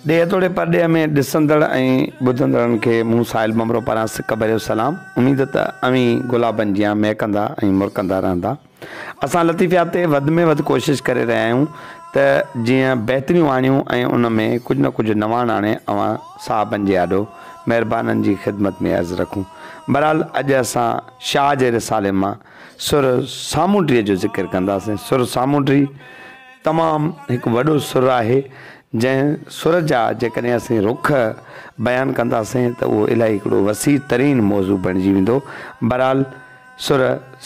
ॾे तोड़े परॾे में ॾिसंदड़ ऐं ॿुधंदड़नि खे मूं साहिल ममरो पारां सिक भरियो सलाम। उम्मीद त अवी गुलाबनि जीअं महकंदा ऐं मुरकंदा रहंदा। असां लतीफ़ियात ते वधि में वधि कोशिशि करे रहिया आहियूं त जीअं बहितरियूं आणियूं ऐं उन में कुझु न कुझु नवाण आणे अवां साहबनि जे आॾो महिरबाननि जी ख़िदमत में अर्ज़ु रखूं। बहरहाल अॼु असां शाह जे रिसाले मां सुर सामूंडीअ जो ज़िक्र कंदासीं। सुर सामूंडी तमामु हिकु वॾो सुर आहे जंहिं सुर जा जेकॾहिं असीं रुख बयानु कंदासीं त उहो इलाही हिकिड़ो वसी तरीन मौज़ू बणिजी वेंदो। बहरहाल सुर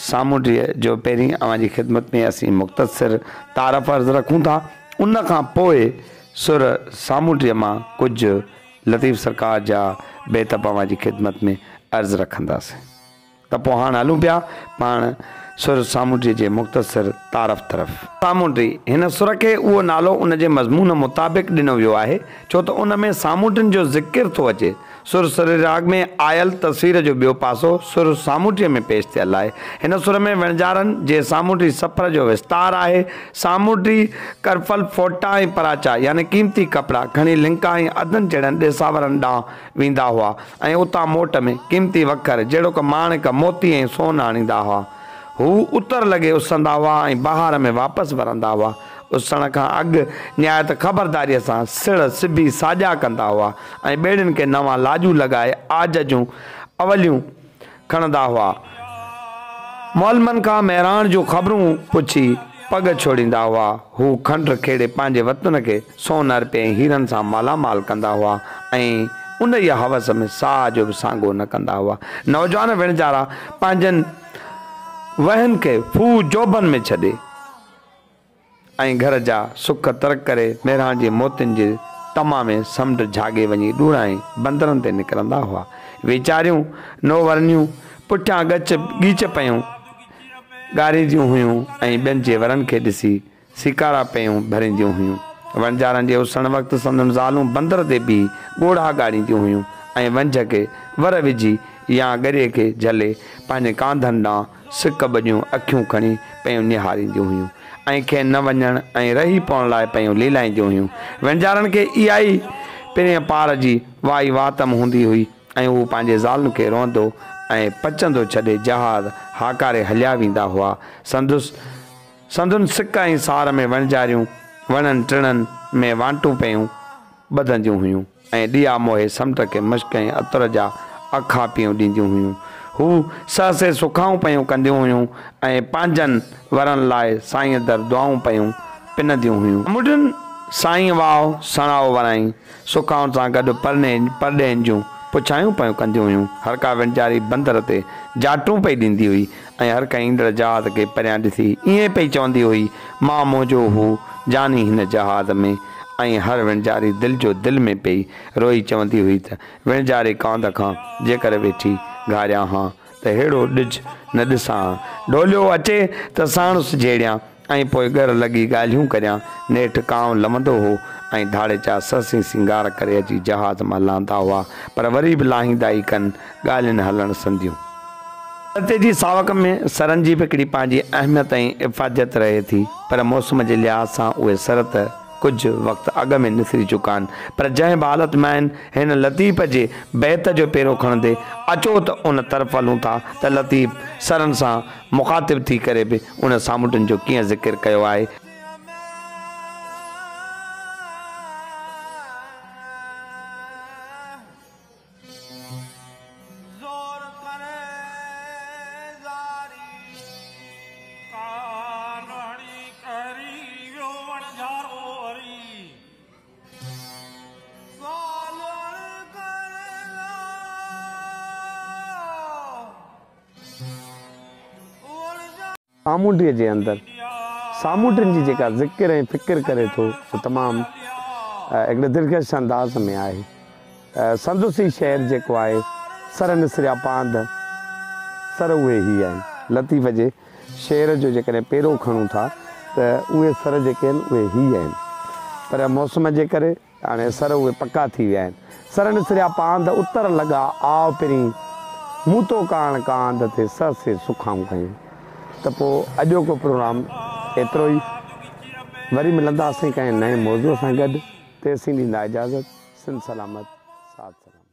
सामूंडीअ जो पहिरीं अवां जी ख़िदमत में असीं मुख़्तसिर तारफ़ अर्ज़ु रखूं था। उन खां पोइ सुर सामूंडीअ मां कुझु लतीफ़ सरकार जा बेतब अवां जी ख़िदमत में अर्ज़ु रखंदासीं। त पोइ हाणे हलूं पिया पाण सुर सामूंडीअ जे मुख़्तसिर तारफ़ तरफ़। सामूंडी हिन सुर खे उहो नालो उन जे मज़मून मुताबिक़ ॾिनो वियो आहे छो त उन में सामूंडनि जो ज़िक्र थो अचे। सुर सुर राग में आयल तस्वीर जो ॿियो पासो सुर सामूंडीअ में पेश थियल आहे। हिन सुर में वणजारनि जे सामूंडी सफ़र जो विस्तार आहे। सामूंडी करफल फोटा ऐं पराचा यानी क़ीमती कपिड़ा खणी लिंका ऐं अधनि जहिड़नि ॾेसावरनि ॾांहुं वेंदा हुआ ऐं उतां मोट में क़ीमती वखर जहिड़ो कि माणिक मोती ऐं सोन आणींदा हुआ। हू उतर लॻे उसंदा हुआ ऐं बहार में वापसि वरंदा हुआ। उसण खां अॻु निहायत ख़बरदारीअ सां सिड़ सिबी साॼा कंदा हुआ ऐं ॿेड़ियुनि खे नवां लाजूं लॻाए आज जूं अवलियूं खणंदा हुआ। मौलमनि खां महिराण जूं ख़बरूं पुछी पग छोड़ींदा हुआ। हू खंड खेड़े पंहिंजे वतन खे सोन अर्पे ऐं हीरनि सां मालामाल कंदा हुआ ऐं उन ई हवस में साह जो बि सांगो न कंदा हुआ। नौजवान विणजारा पंहिंजनि वहन के फू जोबन में छॾे ऐं घर जा सुख तर्क करे महिराण जे मोतियुनि जे तमा में समुंड झागे वञी ॾूराई बंदरनि ते निकिरंदा हुआ। वीचारियूं नोवरनियूं पुठियां गीच पयूं ॻारींदियूं हुयूं ऐं ॿियनि जे वरनि खे ॾिसी सिकारा पयूं भरींदियूं हुयूं। वणजारनि जे उसण वक़्तु संदन ज़ालूं बंदर ते बि ॻोढ़ा ॻाड़ींदियूं हुयूं ऐं वंझ खे वर विझी या ॻरे खे झले पंहिंजे कांधनि ॾांहुं सिक ॿॼियूं अखियूं खणी पयूं निहारींदियूं हुयूं ऐं खे न वञण ऐं रही पवण लाइ पयूं लीलाईंदियूं हुयूं। वणजारनि खे इहा ई पहिरें पार जी वाई वातम हूंदी हुई ऐं उहो पंहिंजे ज़ालुनि खे रोंदो ऐं पचंदो छॾे जहाज़ हाकारे हलिया वेंदा हुआ। संदुनि सिक ऐं सार में वणजारियूं वणनि टिणनि में वांटूं पयूं ॿधंदियूं हुयूं ऐं ॾिया मोहे समुंड खे मुश्क ऐं अतर जा अखा पियूं ॾींदियूं हुयूं। हू सहसे सुखाऊं पयूं कंदियूं हुयूं ऐं पंहिंजनि वरनि लाइ साईं दर दुआऊं पयूं पिनंदियूं हुयूं। मुंडनि साईं वाओ सणाओ वराई सुखाउनि सां गॾु परॾेनि जूं पुछायूं पयूं कंदियूं हुयूं। हर का वणजारी बंदर ते जाटूं पई ॾींदी हुई ऐं हर का ईंदड़ जहाज़ खे परियां ॾिसी ईअं पई चवंदी हुई मां मुंहिंजो हू जानी हिन जहाज़ में ऐं हर वणजारी दिलि जो दिलि में पई रोई चवंदी हुई त वणजारे कांध खां जेकर वेठी घारियां हा त अहिड़ो ॾिज न ॾिसां ढोलियो अचे त साणुसि जहिड़ियां ऐं पोइ घर लॻी ॻाल्हियूं करियां। नेठि कांव लवंदो हो ऐं धाड़े चा ससी सिंगार करे अची जहाज़ मां लहंदा हुआ पर वरी बि लाहींदा ई कनि ॻाल्हियुनि हलण संदियूं। रते जी सावक में सरनि जी बि हिकिड़ी पंहिंजी अहमियत ऐं इफ़ादत रहे थी पर मौसम जे लिहाज़ सां उहे सर त कुझु वक़्तु अॻु में निसिरी चुका आहिनि पर जंहिं बि हालत में आहिनि हिन लतीफ़ जे बैत जो पेरो खणंदे अचो त उन तरफ़ हलूं था त लतीफ़ सरनि सां मुखातिब थी करे बि उन सामूंडनि जो कीअं ज़िक्र कयो आहे। सामूंडीअ जे अंदरि सामूंडनि जी जेका ज़िक्र ऐं फ़िक्र करे थो उहो तमामु हिकिड़े दिलकश अंदाज़ में आहे। संदुसी शहर जेको आहे सर निसरिया पांध सर उहे ई आहिनि। लतीफ़ जे शेर जो जेकॾहिं पेरो खणूं था त उहे सर जेके आहिनि उहे ई आहिनि पर मौसम जे करे हाणे सर उहे पका थी विया आहिनि। सर निसरिया पांध उतर लॻा आव पहिरीं मूं तो काण कांध ते सहसे सुखाऊं कयूं। त पोइ अॼोको प्रोग्राम एतिरो ई। वरी मिलंदासीं कंहिं नए मौज़ूअ सां गॾु। तेसीं ॾींदा इजाज़त। सिंध सलामत, साथ सलामत।